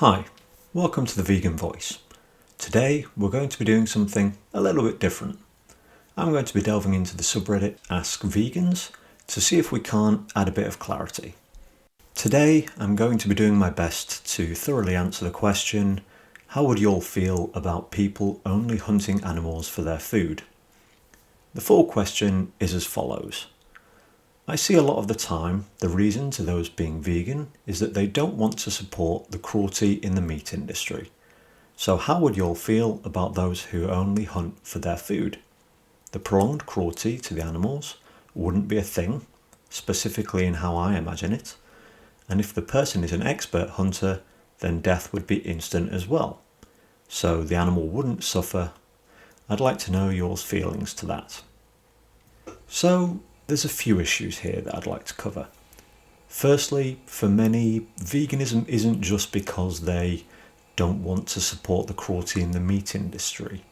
Hi, welcome to the Vegan Voice. Today we're going to be doing something a little bit different. I'm going to be delving into the subreddit Ask Vegans to see if we can't add a bit of clarity. Today I'm going to be doing my best to thoroughly answer the question, how would you all feel about people only hunting animals for their food? The full question is as follows. I see a lot of the time the reason to those being vegan is that they don't want to support the cruelty in the meat industry. So how would you all feel about those who only hunt for their food? The prolonged cruelty to the animals wouldn't be a thing, specifically in how I imagine it. And if the person is an expert hunter, then death would be instant as well. So the animal wouldn't suffer. I'd like to know your feelings to that. So there's a few issues here that I'd like to cover. Firstly, for many, veganism isn't just because they don't want to support the cruelty in the meat industry.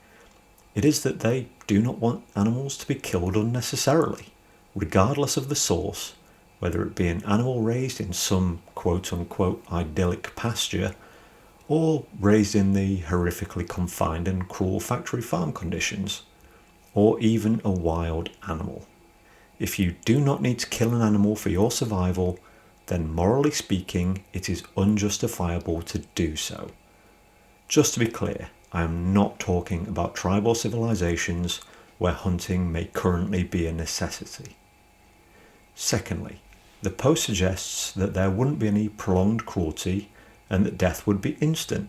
It is that they do not want animals to be killed unnecessarily, regardless of the source, whether it be an animal raised in some quote-unquote idyllic pasture or raised in the horrifically confined and cruel factory farm conditions, or even a wild animal. If you do not need to kill an animal for your survival, then morally speaking, it is unjustifiable to do so. Just to be clear, I am not talking about tribal civilizations where hunting may currently be a necessity. Secondly, the post suggests that there wouldn't be any prolonged cruelty and that death would be instant.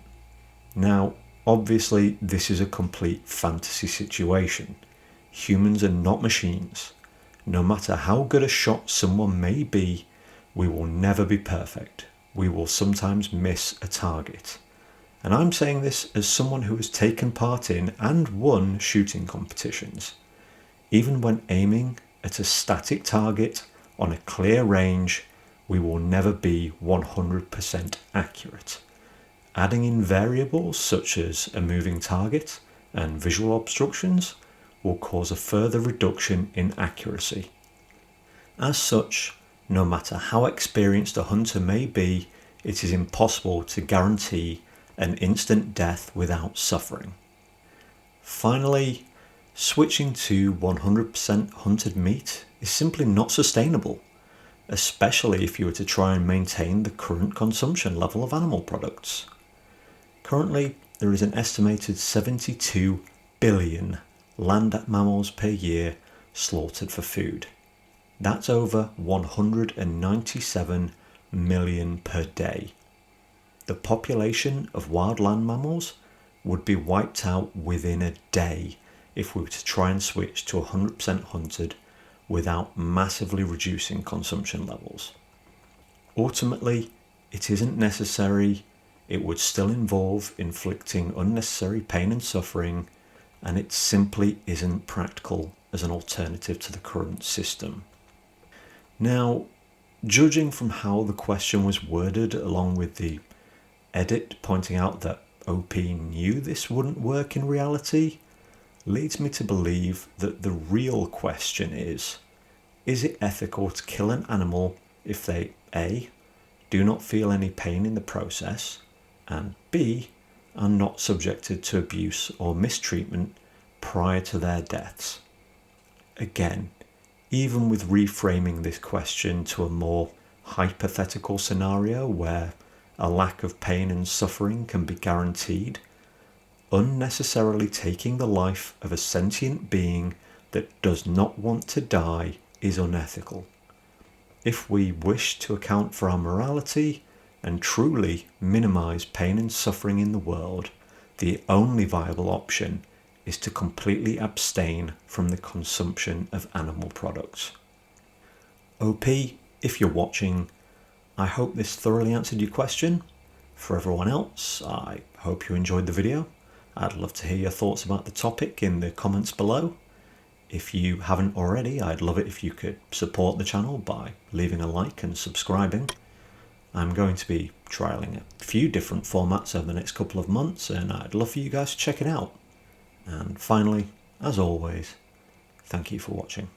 Now, obviously, this is a complete fantasy situation. Humans are not machines. No matter how good a shot someone may be, we will never be perfect. We will sometimes miss a target. And I'm saying this as someone who has taken part in and won shooting competitions. Even when aiming at a static target on a clear range, we will never be 100% accurate. Adding in variables such as a moving target and visual obstructions will cause a further reduction in accuracy. As such, no matter how experienced a hunter may be, it is impossible to guarantee an instant death without suffering. Finally, switching to 100% hunted meat is simply not sustainable, especially if you were to try and maintain the current consumption level of animal products. Currently, there is an estimated 72 billion land mammals per year slaughtered for food. That's over 197 million per day. The population of wild land mammals would be wiped out within a day if we were to try and switch to 100% hunted without massively reducing consumption levels. Ultimately, it isn't necessary. It would still involve inflicting unnecessary pain and suffering, and it simply isn't practical as an alternative to the current system. Now, judging from how the question was worded, along with the edit pointing out that OP knew this wouldn't work in reality, leads me to believe that the real question is it ethical to kill an animal if they A, do not feel any pain in the process, and B, are not subjected to abuse or mistreatment prior to their deaths? Again, even with reframing this question to a more hypothetical scenario where a lack of pain and suffering can be guaranteed, unnecessarily taking the life of a sentient being that does not want to die is unethical. If we wish to account for our morality and truly minimize pain and suffering in the world, the only viable option is to completely abstain from the consumption of animal products. OP, if you're watching, I hope this thoroughly answered your question. For everyone else, I hope you enjoyed the video. I'd love to hear your thoughts about the topic in the comments below. If you haven't already, I'd love it if you could support the channel by leaving a like and subscribing. I'm going to be trialing a few different formats over the next couple of months, and I'd love for you guys to check it out. And finally, as always, thank you for watching.